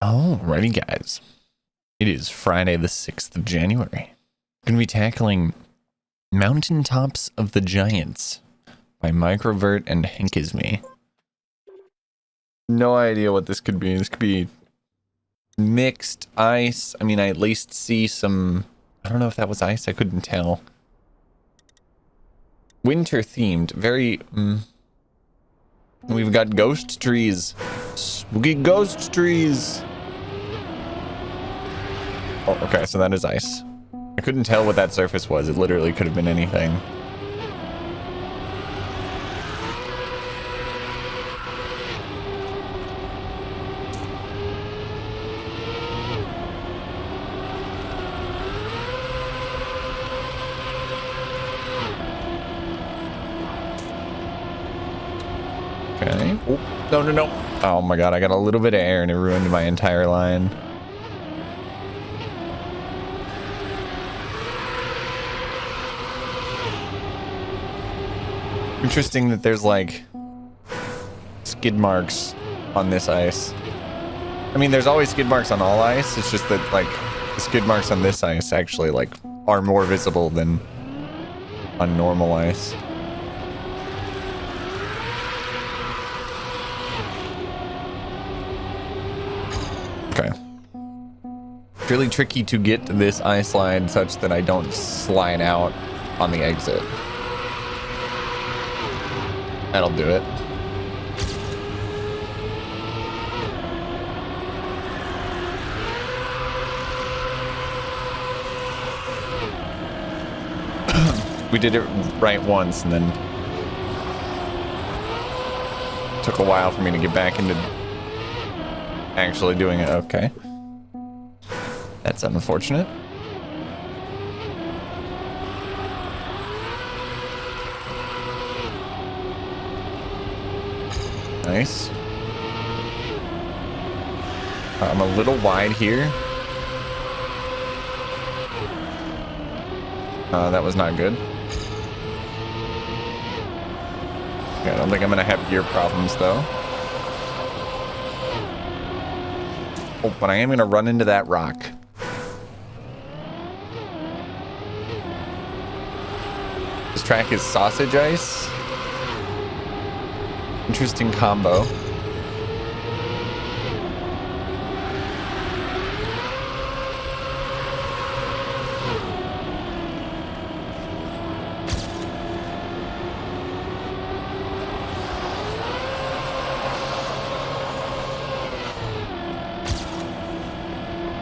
Alrighty, guys. It is Friday the 6th of January. We're going to be tackling Mountaintops of the Giants by Microvert and Henkisme. No idea what this could be. This could be mixed ice. I mean, I at least see some... I don't know if that was ice. I couldn't tell. Winter themed. Very... We've got ghost trees. Spooky ghost trees. Oh, okay, so that is ice. I couldn't tell what that surface was. It literally could have been anything. Okay. Oh, no, no, no. Oh my god, I got a little bit of air and it ruined my entire line. Interesting that there's like skid marks on this ice. I mean, there's always skid marks on all ice. It's just that like the skid marks on this ice actually like are more visible than on normal ice. Okay. It's really tricky to get this ice line such that I don't slide out on the exit. That'll do it. We did it right once and then took a while for me to get back into actually doing it. Okay. That's unfortunate. Nice. I'm a little wide here. That was not good. Okay, I don't think I'm gonna have gear problems though. Oh, but I am gonna run into that rock. This track is sausage ice. Interesting combo.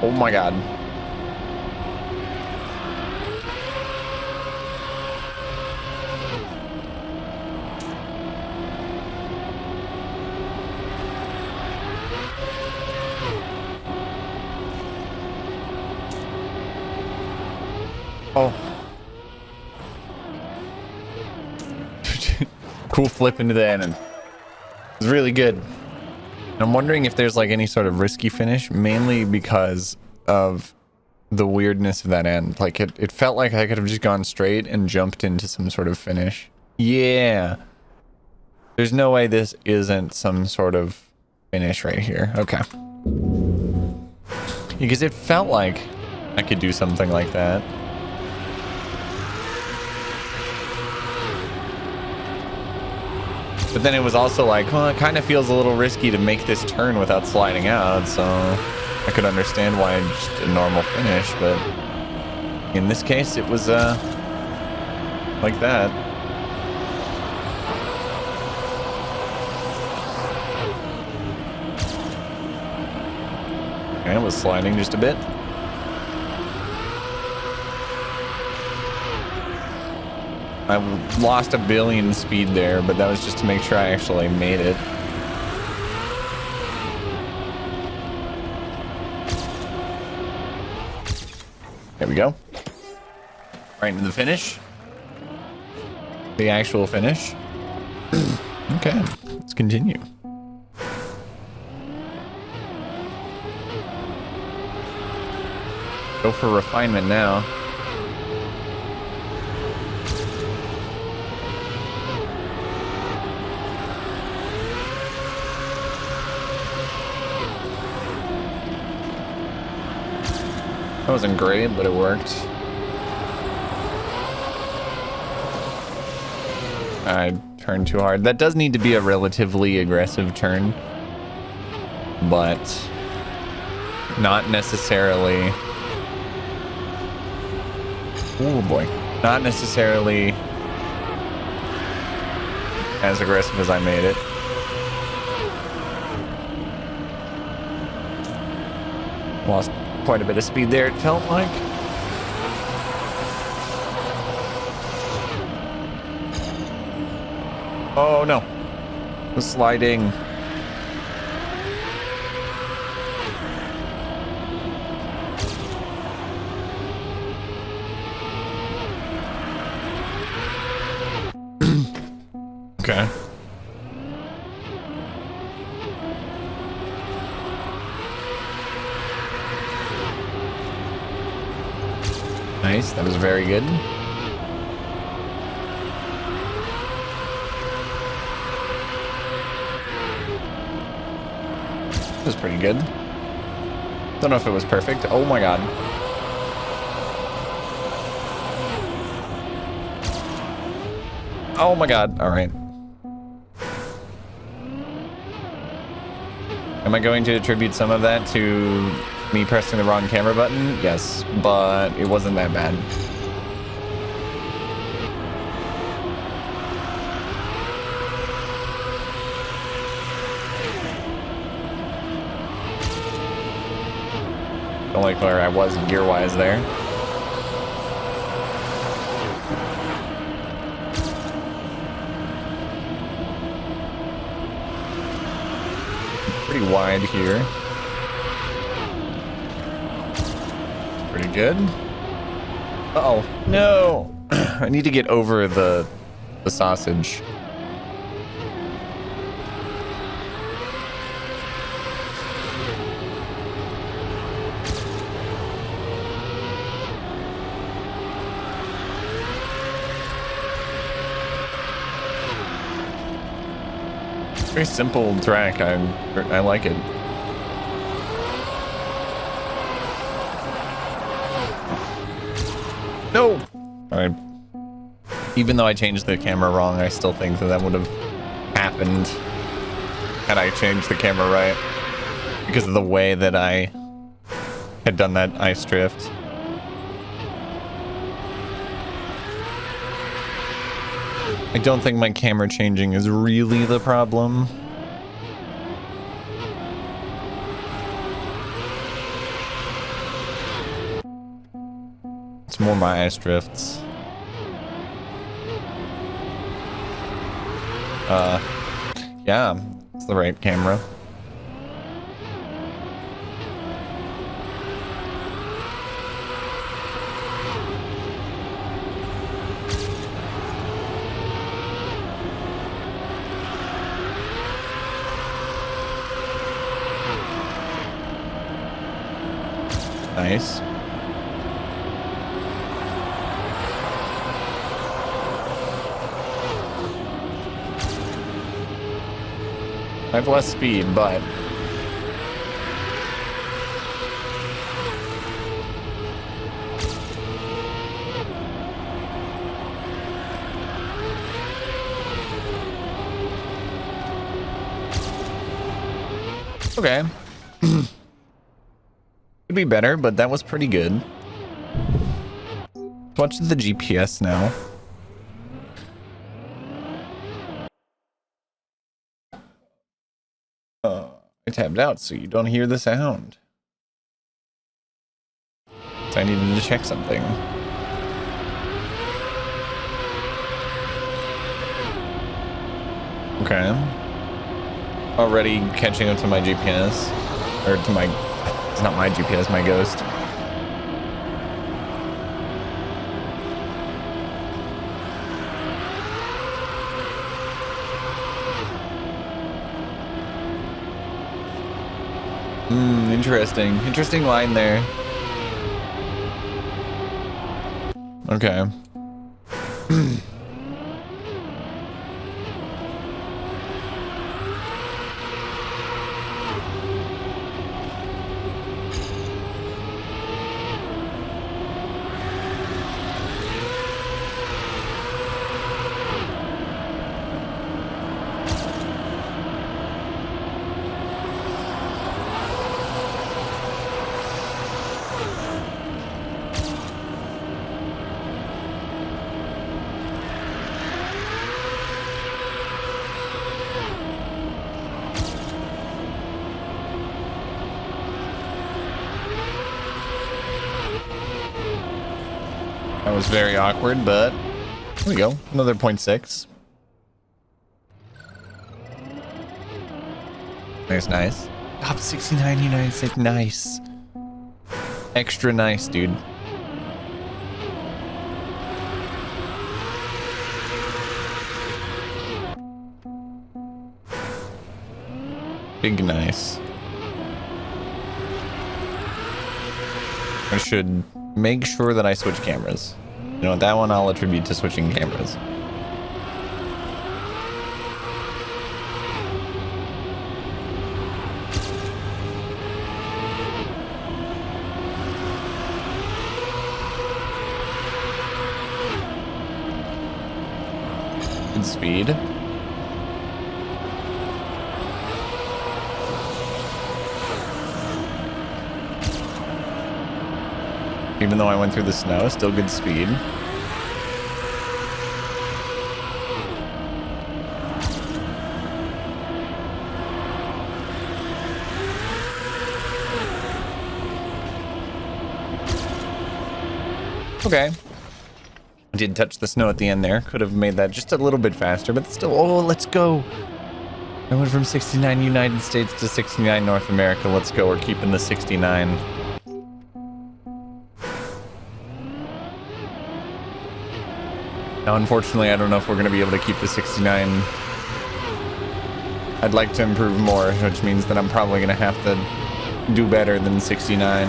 Oh my god. Oh. Cool flip into the end. It was really good. I'm wondering if there's like any sort of risky finish, mainly because of the weirdness of that end. Like it felt like I could have just gone straight and jumped into some sort of finish. Yeah. There's no way this isn't some sort of finish right here. Okay. Because it felt like I could do something like that. But then it was also like, well, it kind of feels a little risky to make this turn without sliding out, so I could understand why just a normal finish, but in this case, it was, like that. And it was sliding just a bit. I lost a billion speed there, but that was just to make sure I actually made it. There we go. Right into the finish. The actual finish. Okay, let's continue. Go for refinement now. That wasn't great, but it worked. I turned too hard. That does need to be a relatively aggressive turn, but not necessarily. Oh boy. Not necessarily as aggressive as I made it. Lost quite a bit of speed there, it felt like. Oh no. The sliding. Okay. Nice, that was very good. That was pretty good. Don't know if it was perfect. Oh my god. Oh my god. All right. Am I going to attribute some of that to me pressing the wrong camera button? Yes, but it wasn't that bad. Don't like where I was gear-wise there. Pretty wide here. Pretty good. Uh-oh. No! I need to get over the sausage. Very simple track. I like it. No! Alright. Even though I changed the camera wrong, I still think that would have happened had I changed the camera right. Because of the way that I had done that ice drift. I don't think my camera changing is really the problem. It's more my ice drifts. Yeah, it's the right camera. Nice. I have less speed, but okay. Could be better, but that was pretty good. Watch the GPS now. I tabbed out so you don't hear the sound. So I needed to check something. Okay. Already catching up to my GPS. Or to my... It's not my GPS, my ghost. Interesting. Interesting line there. Okay. That was very awkward, but there we go. Another 0.6. Nice. Top 69 United States. Nice. Extra nice, dude. Big nice. I should make sure that I switch cameras. You know what, that one I'll attribute to switching cameras. Good speed. Even though I went through the snow, still good speed. Okay. I did touch the snow at the end there. Could have made that just a little bit faster, but still, oh, let's go. I went from 69 United States to 69 North America. Let's go. We're keeping the 69. Now, unfortunately, I don't know if we're going to be able to keep the 69. I'd like to improve more, which means that I'm probably going to have to do better than 69.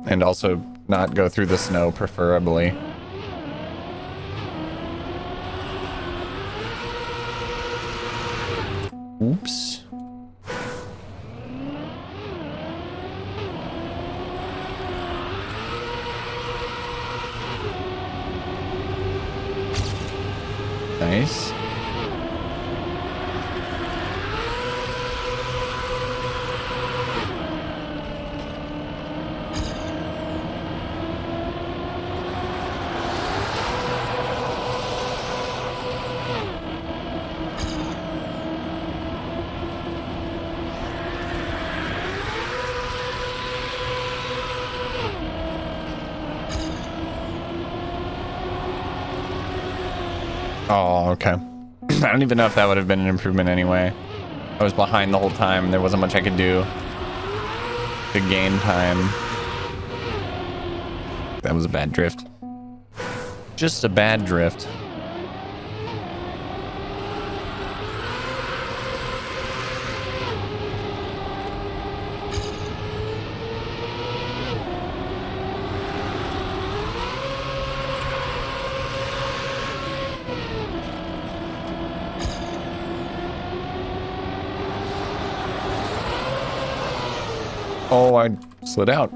And also not go through the snow, preferably. Oops. Nice. Oh, okay. I don't even know if that would have been an improvement anyway. I was behind the whole time. There wasn't much I could do to gain time. That was a bad drift. Just a bad drift. Oh, I slid out.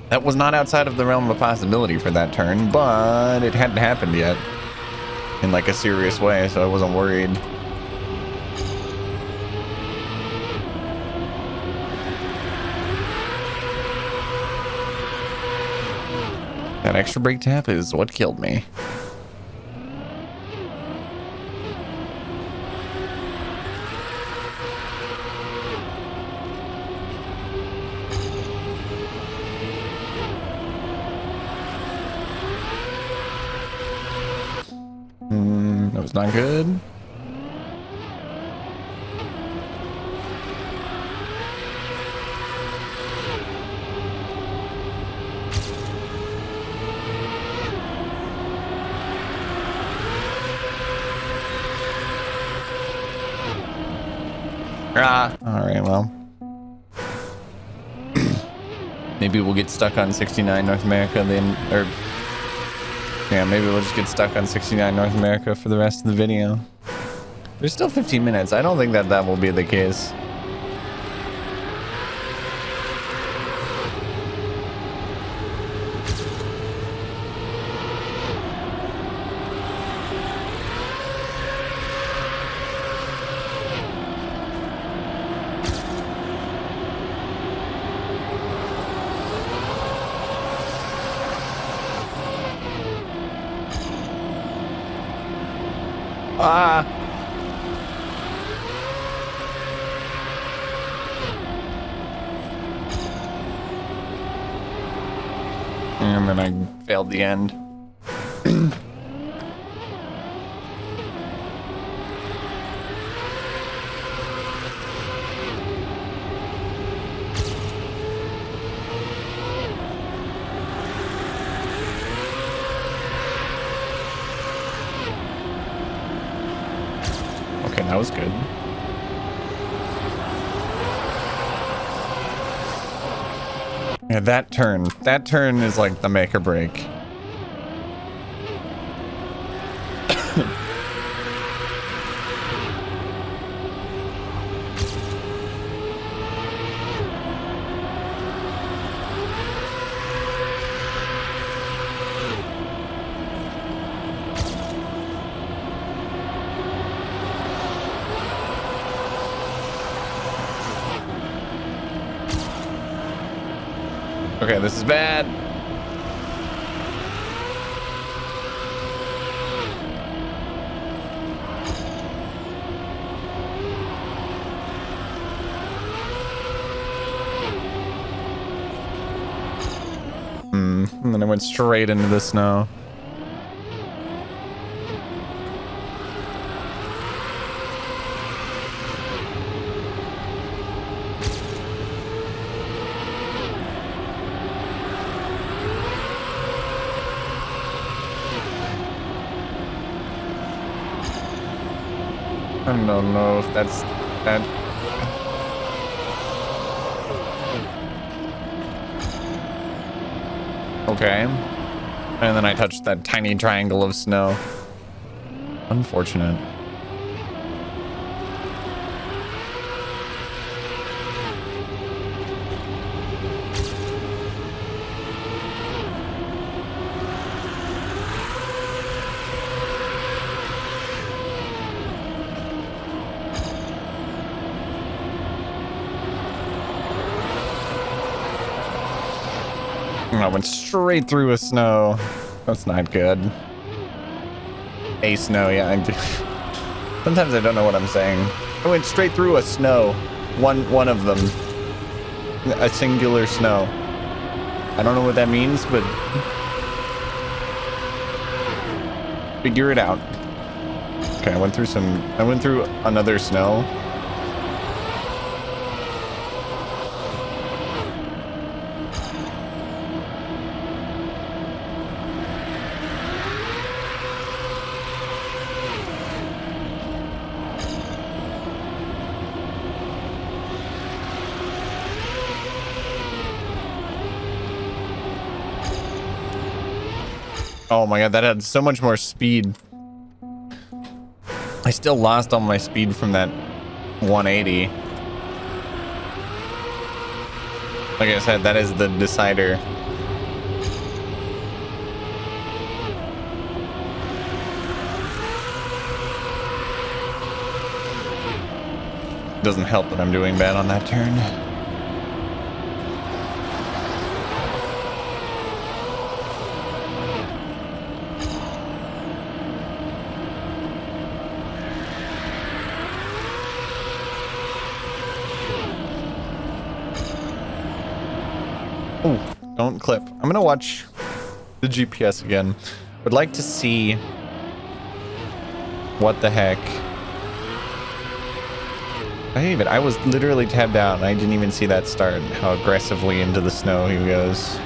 That was not outside of the realm of possibility for that turn, but it hadn't happened yet in like a serious way, so I wasn't worried. That extra brake tap is what killed me. That was not good. Alright, well. Maybe we'll get stuck on 69 North America then, or... yeah, maybe we'll just get stuck on 69 North America for the rest of the video. There's still 15 minutes. I don't think that that will be the case. And then I failed the end. Okay, that was good. Yeah, that turn is like the make or break. Okay, this is bad. And then I went straight into the snow. I don't know if that's that. Okay. And then I touched that tiny triangle of snow. Unfortunate. I went straight through a snow. That's not good. A snow, yeah. Sometimes I don't know what I'm saying. I went straight through a snow. One of them. A singular snow. I don't know what that means, but figure it out. Okay, I went through another snow. Oh my god, that had so much more speed. I still lost all my speed from that 180. Like I said, that is the decider. Doesn't help that I'm doing bad on that turn. Oh, don't clip. I'm gonna watch the GPS again. Would like to see what the heck. I was literally tabbed out and I didn't even see that start. How aggressively into the snow he goes.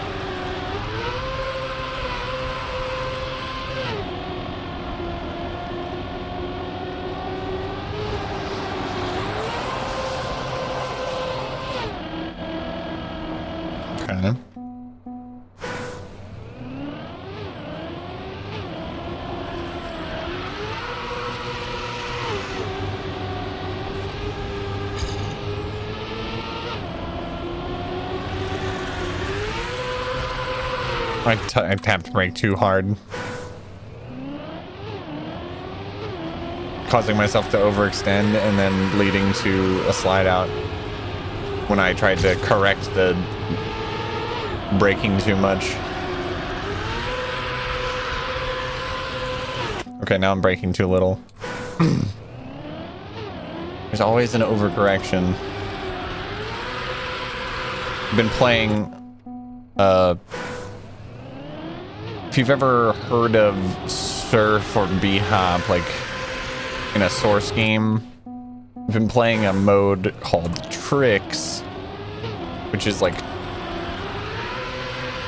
Okay. I tapped brake too hard, causing myself to overextend and then leading to a slide out when I tried to correct the braking too much. Okay, now I'm braking too little. There's always an overcorrection. I've been playing you've ever heard of surf or b-hop, like in a Source game, I've been playing a mode called Tricks, which is like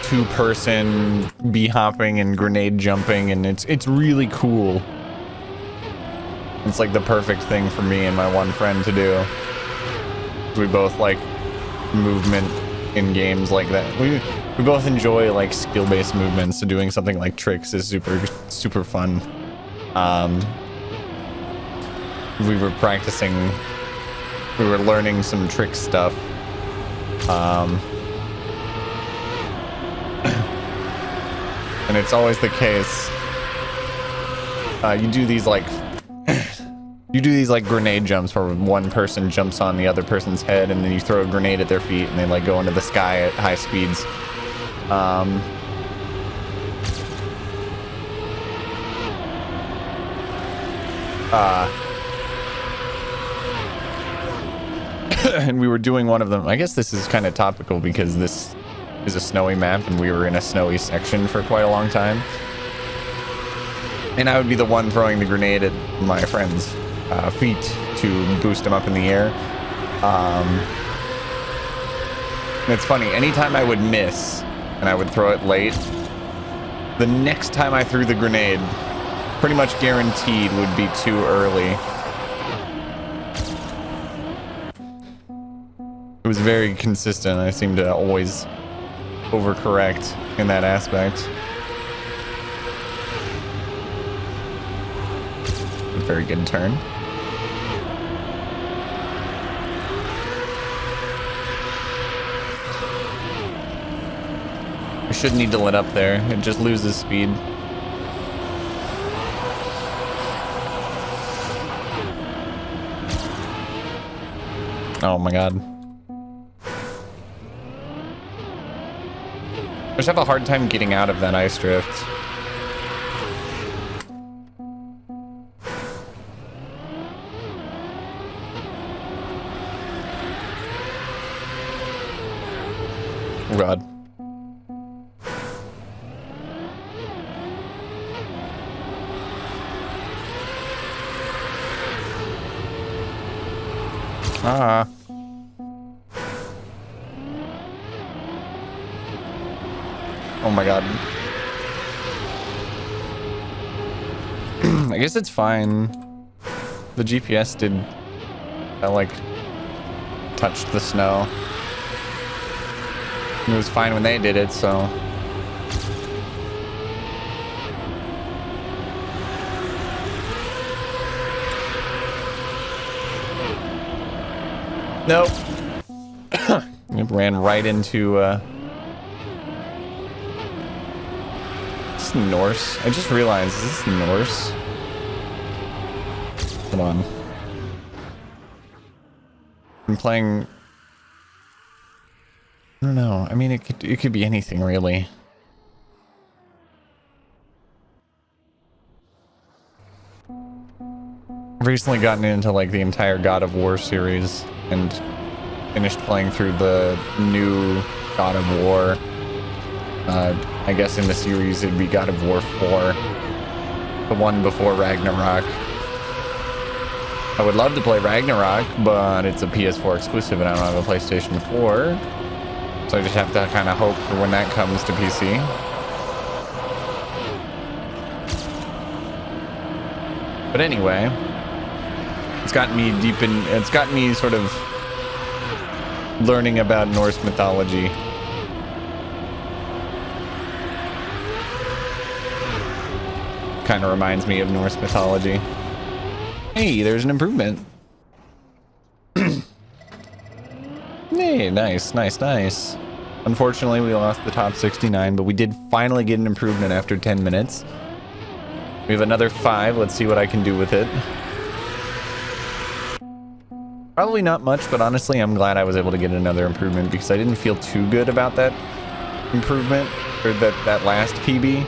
two-person b-hopping and grenade jumping, and it's really cool. It's like the perfect thing for me and my one friend to do. We both like movement in games like that. We both enjoy like skill-based movements, so doing something like Tricks is super fun. We were practicing, we were learning some trick stuff. And it's always the case. You do these like grenade jumps where one person jumps on the other person's head, and then you throw a grenade at their feet, and they like go into the sky at high speeds. And we were doing one of them. I guess this is kind of topical because this is a snowy map, and we were in a snowy section for quite a long time. And I would be the one throwing the grenade at my friend's feet to boost him up in the air. And it's funny, anytime I would miss and I would throw it late, the next time I threw the grenade, pretty much guaranteed would be too early. It was very consistent. I seemed to always overcorrect in that aspect. A very good turn. I shouldn't need to let up there. It just loses speed. Oh my god. I just have a hard time getting out of that ice drift. Oh god. Ah. Oh my god. I guess it's fine. The GPS did, like, touched the snow. It was fine when they did it, so. Nope. It ran right into, Is this Norse? I just realized, is this Norse? Hold on. I'm playing... I don't know. I mean, it could be anything, really. I've recently gotten into, like, the entire God of War series, and finished playing through the new God of War. I guess in the series it'd be God of War 4. The one before Ragnarok. I would love to play Ragnarok, but it's a PS4 exclusive and I don't have a PlayStation 4. So I just have to kind of hope for when that comes to PC. But anyway, it's gotten me sort of learning about Norse mythology. Kind of reminds me of Norse mythology. Hey, there's an improvement. Hey, nice. Unfortunately, we lost the top 69, but we did finally get an improvement after 10 minutes. We have another 5. Let's see what I can do with it. Probably not much, but honestly, I'm glad I was able to get another improvement because I didn't feel too good about that improvement, or that last PB.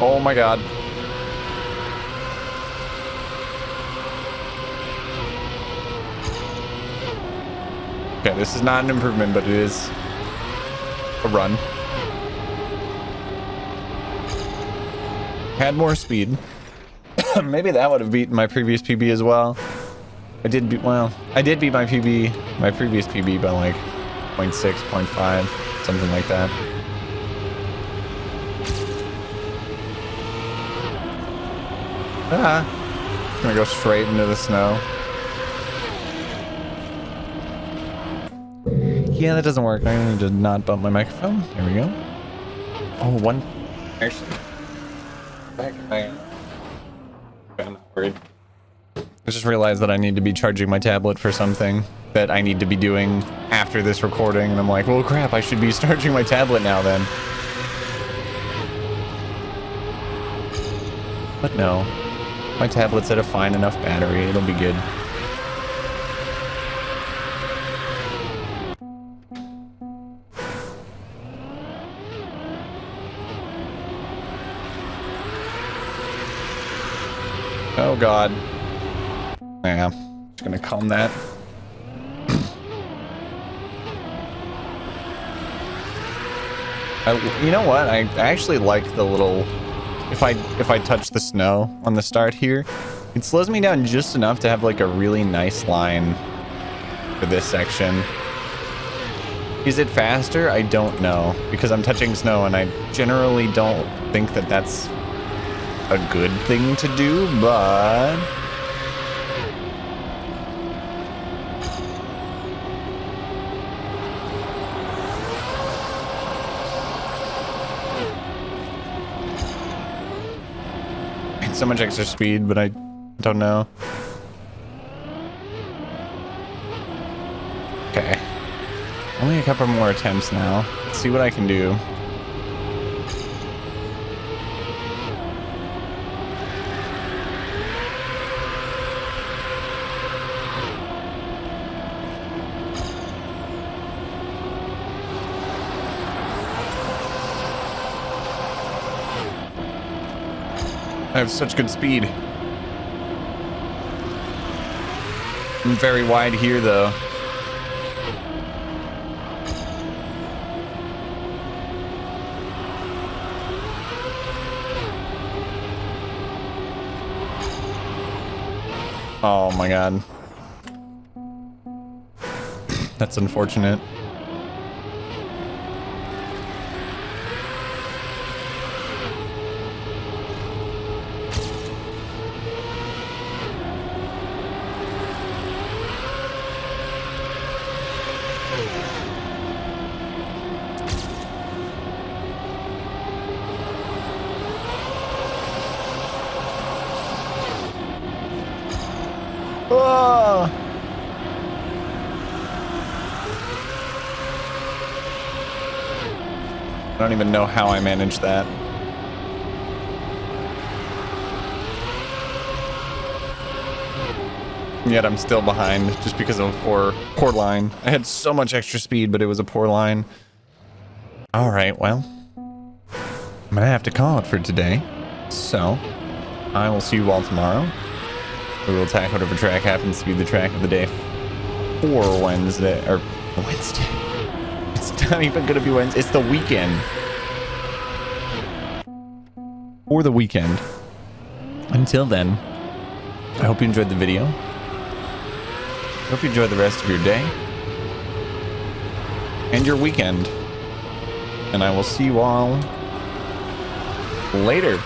Oh my god. Okay, this is not an improvement, but it is a run. Had more speed. Maybe that would have beaten my previous PB as well. I did beat my PB, my previous PB by like 0.6, 0.5, something like that. I'm gonna go straight into the snow. Yeah, that doesn't work. I need to not bump my microphone. There we go. Oh, one. Actually, back I'm not worried. I just realized that I need to be charging my tablet for something that I need to be doing after this recording, and I'm like, well, crap, I should be charging my tablet now then. But no, my tablet's at a fine enough battery. It'll be good. Oh god. Yeah, just gonna calm that. You know what? I actually like the little... If I touch the snow on the start here, it slows me down just enough to have like a really nice line for this section. Is it faster? I don't know, because I'm touching snow and I generally don't think that that's a good thing to do, but... so much extra speed, but I don't know. Okay. Only a couple more attempts now. Let's see what I can do. I have such good speed. I'm very wide here, though. Oh my god. That's unfortunate. Oh! I don't even know how I managed that. Yet I'm still behind just because of a poor line. I had so much extra speed, but it was a poor line. All right, well, I'm gonna have to call it for today. So I will see you all tomorrow. We will attack whatever track happens to be the track of the day for Wednesday, or Wednesday. It's not even gonna be Wednesday. It's the weekend. For the weekend. Until then, I hope you enjoyed the video. I hope you enjoy the rest of your day and your weekend. And I will see you all later.